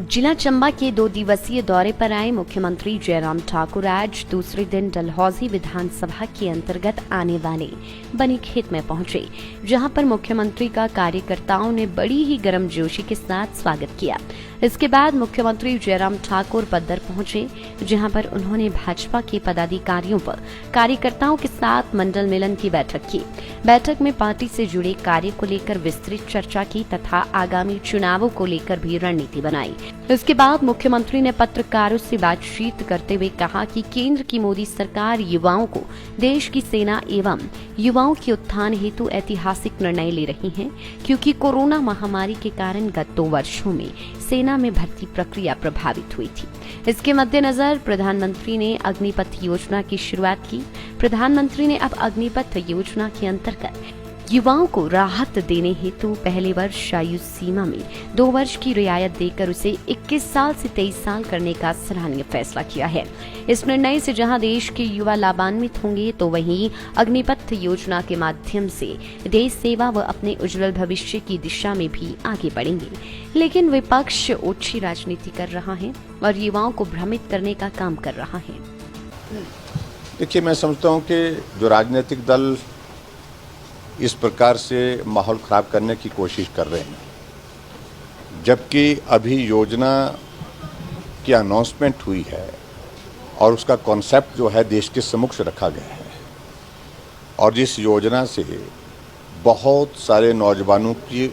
जिला चंबा के 2 दिवसीय दौरे पर आए मुख्यमंत्री जयराम ठाकुर आज दूसरे दिन डलहौजी विधानसभा के अंतर्गत आने वाले बनीखेत में पहुंचे, जहां पर मुख्यमंत्री का कार्यकर्ताओं ने बड़ी ही गर्मजोशी के साथ स्वागत किया। इसके बाद मुख्यमंत्री जयराम ठाकुर पद्दर पहुंचे, जहां पर उन्होंने भाजपा के पदाधिकारियों पर कार्यकर्ताओं के साथ मंडल मिलन की बैठक की। बैठक में पार्टी से जुड़े कार्य को लेकर विस्तृत चर्चा की तथा आगामी चुनावों को लेकर भी रणनीति बनाई। इसके बाद मुख्यमंत्री ने पत्रकारों से बातचीत करते हुए कहा कि केंद्र की मोदी सरकार युवाओं को देश की सेना एवं युवाओं के उत्थान हेतु ऐतिहासिक निर्णय ले रही है, क्योंकि कोरोना महामारी के कारण गत 2 वर्षों में सेना में भर्ती प्रक्रिया प्रभावित हुई थी। इसके मद्देनजर प्रधानमंत्री ने अग्निपथ योजना की शुरुआत की। प्रधानमंत्री ने अब अग्निपथ योजना के अंतर्गत युवाओं को राहत देने हेतु पहले वर्ष आयु सीमा में 2 वर्ष की रियायत देकर उसे 21 साल से 23 साल करने का सराहनीय फैसला किया है। इस निर्णय से जहां देश के युवा लाभान्वित होंगे, तो वहीं अग्निपथ योजना के माध्यम से देश सेवा व अपने उज्जवल भविष्य की दिशा में भी आगे बढ़ेंगे। लेकिन विपक्ष ओछी राजनीति कर रहा है और युवाओं को भ्रमित करने का काम कर रहा है। देखिए, मैं समझता हूँ कि जो राजनीतिक दल इस प्रकार से माहौल खराब करने की कोशिश कर रहे हैं, जबकि अभी योजना की अनाउंसमेंट हुई है और उसका कॉन्सेप्ट जो है देश के समक्ष रखा गया है, और जिस योजना से बहुत सारे नौजवानों की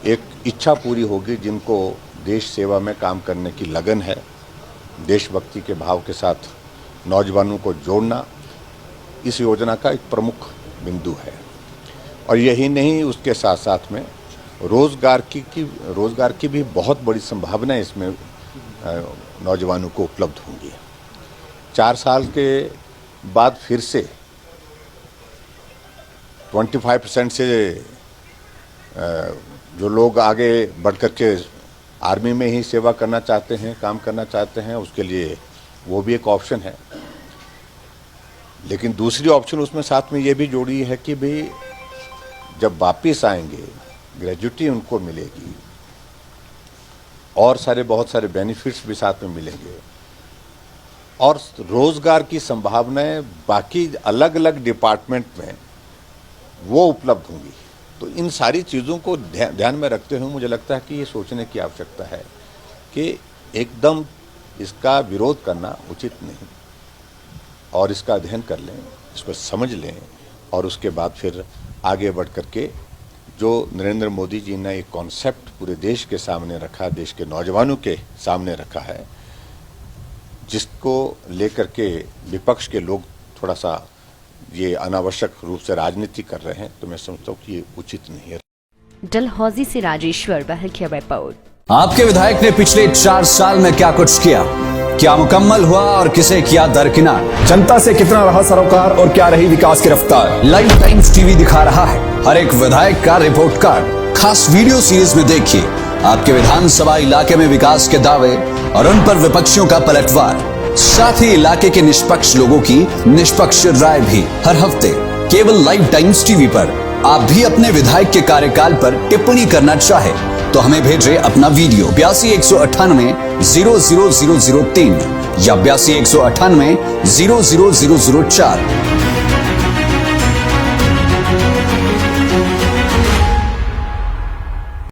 एक इच्छा पूरी होगी, जिनको देश सेवा में काम करने की लगन है। देशभक्ति के भाव के साथ नौजवानों को जोड़ना इस योजना का एक प्रमुख बिंदु है। और यही नहीं, उसके साथ साथ में रोज़गार की भी बहुत बड़ी संभावना इसमें नौजवानों को उपलब्ध होंगी। 4 साल के बाद फिर से 25% से जो लोग आगे बढ़ कर के आर्मी में ही सेवा करना चाहते हैं, काम करना चाहते हैं, उसके लिए वो भी एक ऑप्शन है। लेकिन दूसरी ऑप्शन उसमें साथ में ये भी जोड़ी है कि भाई जब वापिस आएंगे ग्रेजुटी उनको मिलेगी और बहुत सारे बेनिफिट्स भी साथ में मिलेंगे, और रोजगार की संभावनाएं बाकी अलग अलग डिपार्टमेंट में वो उपलब्ध होंगी। तो इन सारी चीज़ों को ध्यान में रखते हुए मुझे लगता है कि ये सोचने की आवश्यकता है कि एकदम इसका विरोध करना उचित नहीं, और इसका अध्ययन कर लें, इसको समझ लें, और उसके बाद फिर आगे बढ़ करके जो नरेंद्र मोदी जी ने एक कॉन्सेप्ट पूरे देश के सामने रखा, देश के नौजवानों के सामने रखा है, जिसको लेकर के विपक्ष के लोग थोड़ा सा ये अनावश्यक रूप से राजनीति कर रहे हैं, तो मैं समझता हूँ कि ये उचित नहीं है। डलहौजी से राजेश्वर बहल की रिपोर्ट। आपके विधायक ने पिछले 4 साल में क्या कुछ किया, क्या मुकम्मल हुआ और किसे किया दरकिनार, जनता से कितना रहा सरोकार और क्या रही विकास की रफ्तार। लाइव टाइम्स टीवी दिखा रहा है हर एक विधायक का रिपोर्ट कार्ड। खास वीडियो सीरीज में देखिए आपके विधानसभा इलाके में विकास के दावे और उन पर विपक्षियों का पलटवार, साथ ही इलाके के निष्पक्ष लोगों की निष्पक्ष राय भी हर हफ्ते केवल लाइव टाइम्स टीवी पर। आप भी अपने विधायक के कार्यकाल पर टिप्पणी करना चाहे तो हमें भेजें अपना वीडियो 82 198 00003 या 82 198 00004।